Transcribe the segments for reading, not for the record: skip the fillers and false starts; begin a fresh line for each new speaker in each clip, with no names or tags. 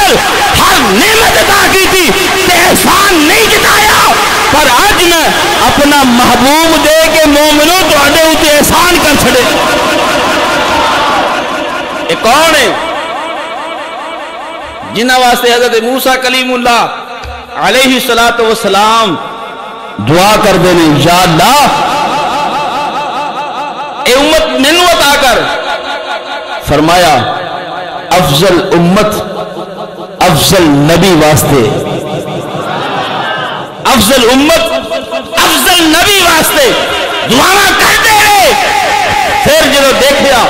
نال ہر نعمت عطا کی تھی تے احسان نہیں جتایا، پر اج میں اپنا محبوب دے کے مومنوں تواڈے اوتے احسان کر چھڑے۔ یہ کون ہے؟ جنہ واسطے حضرت موسیٰ کلیم اللہ علیہ السلام دعا کر دینے، یا اللہ اے امت مینوں عطا کر۔ فرمایا افضل امت افضل نبی واسطے، افضل امت افضل نبی واسطے دعا کرتے رہے۔ پھر جب دیکھیا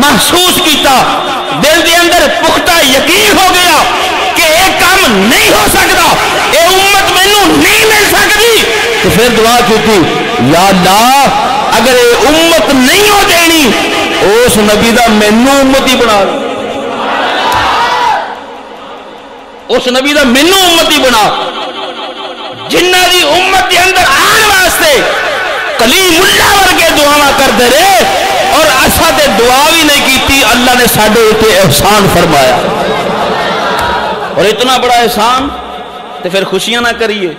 محسوس کیتا دل دے اندر پختہ یقین ہو گیا کہ ایک کام نہیں ہو سکتا، اے امت مینوں نہیں مل سکتی، تو پھر دعا کیتی یا اللہ اگر اے امت نہیں ہو دینی اس نبی دا مینوں امتی بنا، اس نبی دا مینوں امتی بنا جنہ دی امت دے اندر آن واسطے کلیم اللہ ورگے دعا کرتے رہے، اور اسا تے دعا بھی نہیں کیتی، اللہ نے ساڈے اوتے احسان فرمایا۔ اور اتنا بڑا احسان تے پھر خوشیاں نہ کریے،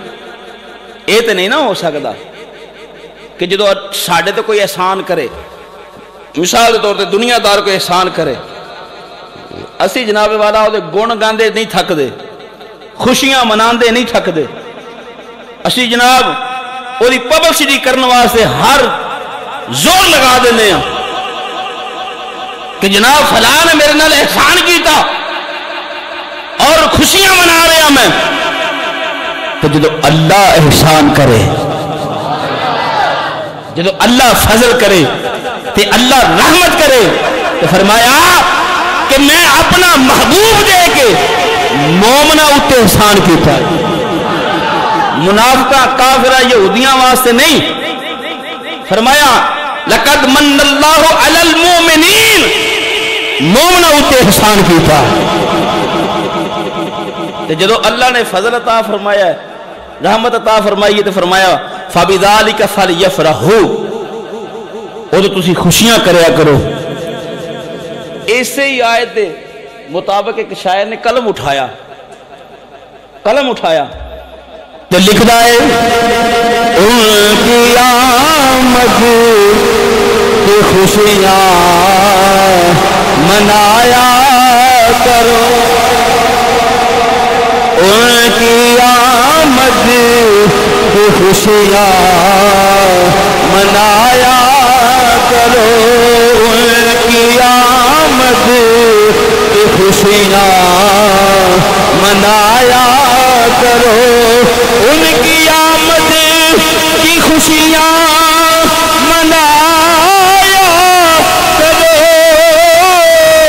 یہ تے نہیں نہ ہو سکتا کہ جدو ساڈے تے کوئی احسان کرے، مثال کے طور تے دنیا دار کوئی احسان کرے، اسی جناب والا وہ گن گاندے نہیں تھک دے، خوشیاں مناندے نہیں تھک دے، اسی جناب وہ پبلسٹی کرنے واسطے ہر زور لگا دینے ہیں کہ جناب فلاں نے میرے نال احسان کیتا اور خوشیاں منا رہا میں۔ تو جدو اللہ احسان کرے، جدو اللہ فضل کرے تے اللہ رحمت کرے، تو فرمایا کہ میں اپنا محبوب دے کے مومنہ اتے احسان کیتا ہے۔ منافقہ کافرہ یہودیاں واسطے نہیں، فرمایا لقد من اللہ علی المؤمنین، مومنہ اتے احسان کیتا ہے۔ جدو اللہ نے فضل عطا فرمایا ہے، رحمت عطا فرمائی ہے، تو فرمایا فَبِذَلِكَ فَلْيَفْرَحُوا، وہ تو تسی خوشیاں کریا کرو۔ ایسے ہی آیت دے مطابق ایک شاعر نے قلم اٹھایا تو لکھتا ہے ان کی آمد کی خوشیاں منایا کرو، ان کی آمد کی خوشیاں منایا کرو، ان کی آمد کی خوشیاں منایا کرو، ان کی آمد کی خوشیاں منایا کرو،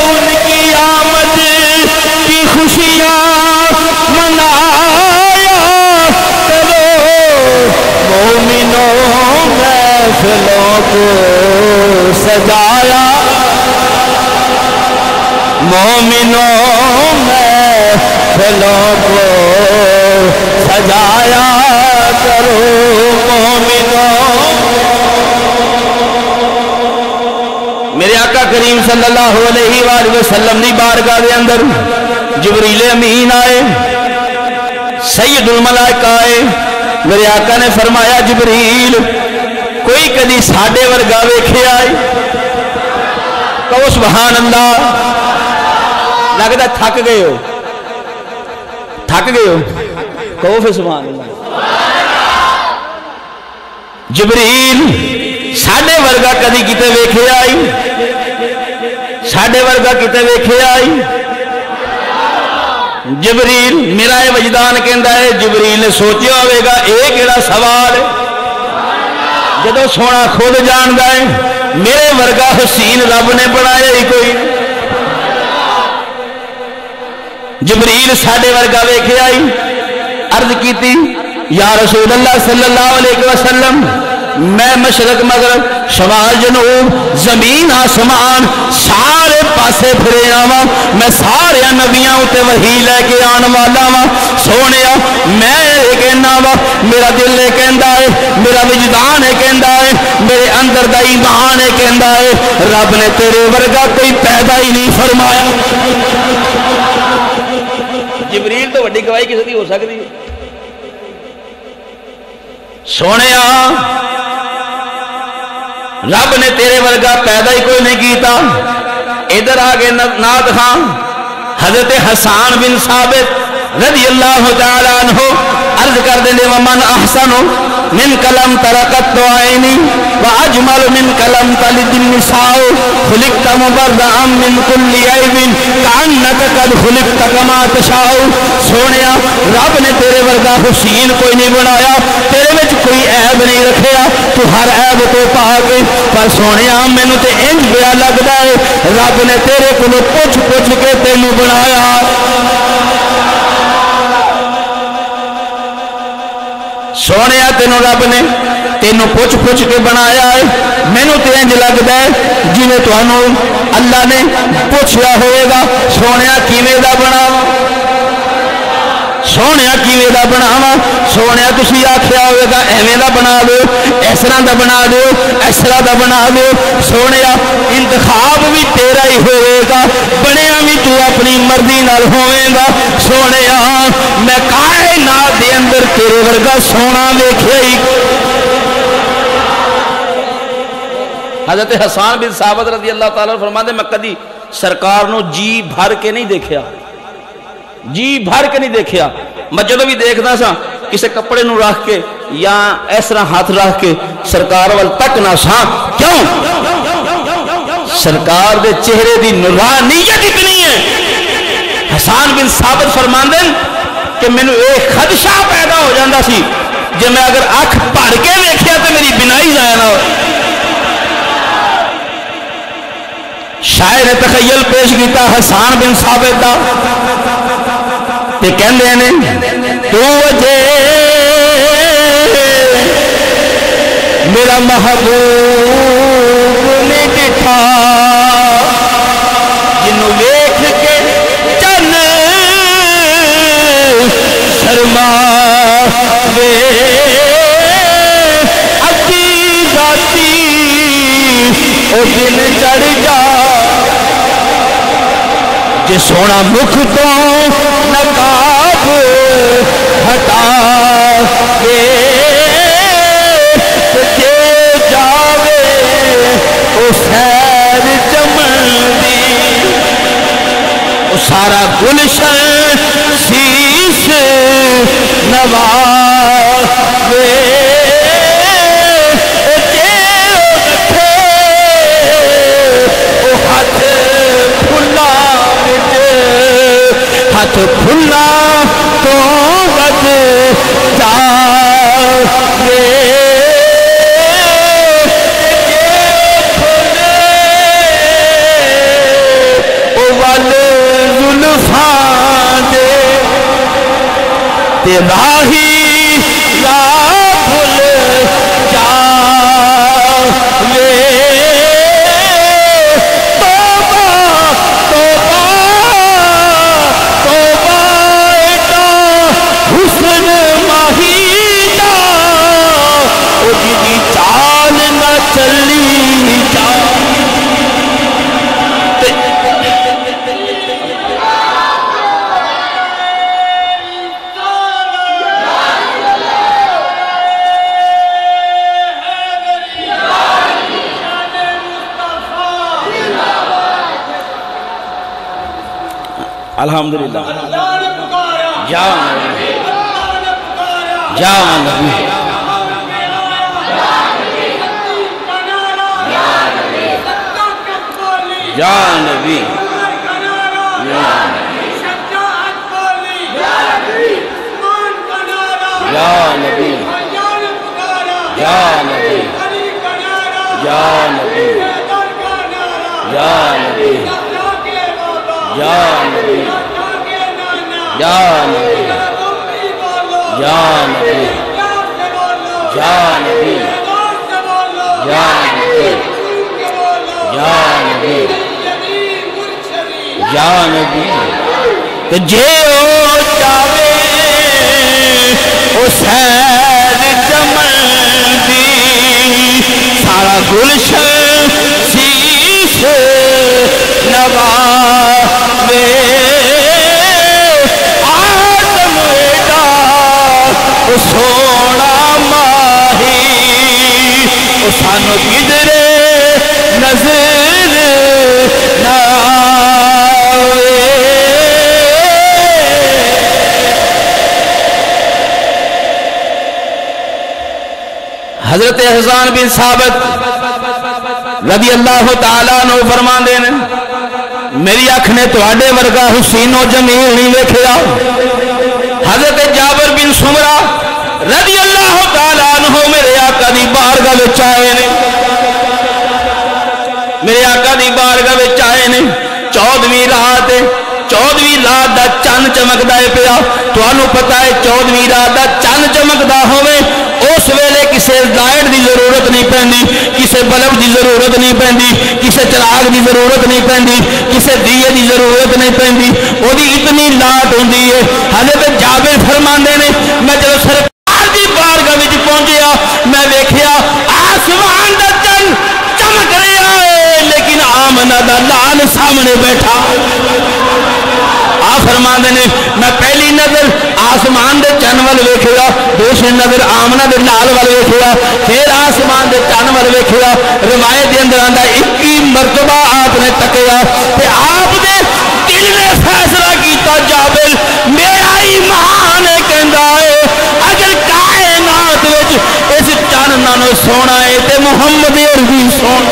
ان کی آمد کی خوشیاں منایا کرو، مومنوں محفلوں کو سجایا، مومنوں محفلوں کو سجایا کرو، مومنوں۔ میرے آقا کریم صلی اللہ علیہ وآلہ وسلم نے بارگاہ دے اندر جبریل امین آئے، سید الملائکہ آئے، میرے آقا نے فرمایا جبریل کوئی کدی ساڈے ورگا ویکھے آئے؟ کہو سبحان اللہ۔ لگتا تھک گئے ہو، تھک گئے ہو، کہو پھر سبحان اللہ۔ جبریل ساڈے ورگا کدی کتے ویکھے آئی؟ ساڈے ورگا کتے ویکھے آئی؟ جبریل میرا یہ وجدان کہندا ہے جبریل نے سوچیا ہوئے گا اے کیڑا سوال ہے، جدو سونا خود جاندا ہے میرے ورگا حسین رب نے بنایا ہی کوئی۔ جبریل ساڈے ورگا ویکھے آئی، عرض کیتی یا رسول اللہ صلی اللہ علیہ وسلم میں مشرق مغرب شمال جنوب زمین آسمان سارے پاسے پھرے آواں، میں سارے نبیاں اتے وحی لے کے آن والا وا، سونیا میں یہ کہنا وا، میرا دل یہ کہندا ہے، میرا وجدان یہ کہندا ہے، میرے اندر دا ایمان یہ کہندا ہے رب نے تیرے ورگا کوئی پیدا ہی نہیں فرمایا۔ دعائی کسی دی ہو سکتی ہے؟ سونے رب نے تیرے ورگا پیدا ہی کوئی نہیں کیتا. ادھر آگے نعت خان حضرت حسان بن ثابت رضی اللہ تعالیٰ عنہ عرض کر دیں ومن احسن من کلم ترقت عینی واجمل من کلم تلد النساء خلقت مبرئا من کل عیب کانک قد خلقت کما تشاء. سونیا رب نے تیرے ورگا حسین کوئی نہیں بنایا, تیرے وچ کوئی عیب نہیں رکھیا, تو ہر عیب تو پاک. پر سونیا مینوں تے انج پیا لگدا ہے رب نے تیرے کولوں پوچھ پوچھ کے تینوں بنایا. سونے تینوں رب نے تینوں پوچھ پوچھ کے بنایا ہے. مینوں تے انج لگدا ہے جویں تانوں اللہ نے پوچھیا ہوئے گا سونے کیویں دا بناواں, سونے کیویں دا بناواں. سونے تسی آکھیا ہوئے گا ایویں دا بنا دو, اس طرح دا بنا دو, اس طرح دا بنا دو. سونے انتخاب بھی تیرا ہی ہوئے گا, بنیا بھی تو اپنی مرضی نال ہوئے گا. سونے میں کائنات دے اندر تیرے ورگا سونا ویکھیا ہی. حضرت حسان بن ثابت رضی اللہ تعالیٰ فرماتے میں کدی سرکار نو جی بھر کے نہیں دیکھیا, جی بھر کے نہیں دیکھیا. میں جدو بھی دیکھنا سا کسے کپڑے نو رکھ کے یا اس طرح ہاتھ رکھ کے سرکار وال تک نہ سا. کیوں؟ سرکار دے چہرے دی نورانیت اتنی ہے. حسان بن ثابت فرماندے کہ مینوں ایک خدشہ پیدا ہو جاندہ سی جے میں اگر آنکھ پڑھ کے ویکھیا تو میری بنائی ضائع نہ ہو. شاعر نے تخیل پیش کیتا حسان بن ثابت دا تے کہندے نے تو وجہ میرا محبوب نے دکھا جنوں ویکھ کے چن شرما وے اکی ذاتی او دن چڑھ جا جے سونا مکھ تو نقاب ہٹا کے جے جاوے او سیر چمن دی او سارا گلشن شیش نوازے ہاتھ کھلا تو بد جاوے او ول زلفاں دے تے راہی راہ بھول جاوے. الحمدللہ یا نبی یا نبی یا نبی یا نبی یا نبی یا نبی یا نبی یا نبی یا نبی یا نبی یا نبی یا نبی یا نبی یا نبی کہ جے او چاہے او سیر چمن دی سارا گلشن شیش نوازے آدم حضرت حسان بن ثابت رضی اللہ تعالیٰ عنہ فرمان دینے میری آنکھ نے تواڈے ورگا حسین و جمیل نہیں دیکھیا. حضرت جابر بن سمرہ رضی اللہ تعالیٰ عنہ میرے آقا دی بارگاہ وچ آئے نے میرے آقا دی بارگاہ وچ آئے نے 14ویں رات دا چن چمکدا ہے پیا. تانوں پتہ ہے 14ویں رات دا چن چمکدا ہوے اس ویلے کسے لائٹ دی ضرورت نہیں پیندی, کسے بلب دی ضرورت نہیں پیندی, کسے چراغ دی ضرورت نہیں پیندی, کسے دیے دی ضرورت نہیں پیندی, او دی اتنی لاٹ ہوندی ہے. حضرت جابر فرماندے نے میں جدوں سرکار دی بارگاہ وچ پہنچیا میں ویکھیا آسمان دا چن چمک رہا ہے لیکن آمنہ دا لال سامنے بیٹھا. فرماندے نے میں پہلی نظر آسمان دے چن ول ویکھیا, دوسری نظر آمنہ دے لال ول ویکھیا, پھر آسمان دے چن ول ویکھیا. روایت دے اندر آندا 21 مرتبہ آپ نے تکیا تے آپ دے دل نے فیصلہ کیتا جابر میرا ایمان کہندا ہے اگر کائنات وچ اس چن نالوں سونا ہے تے محمد عربی سونا.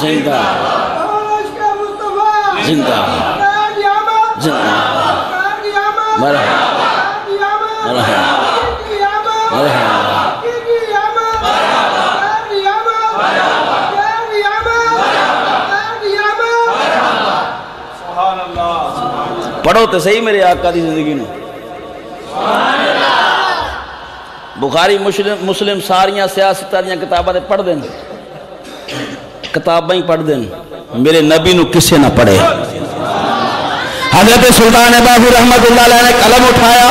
زندہ زندہ زندہ مرحبا مرحبا پڑھو تو صحیح میرے آقا دی زندگی نو. بخاری مسلم ساریاں سیاستہ دیاں کتاباں پڑھ دیں, کتابیں پڑھ دیں, میرے نبی نو کسے نہ پڑھے. حضرت سلطان باہو رحمت اللہ علیہ نے قلم اٹھایا.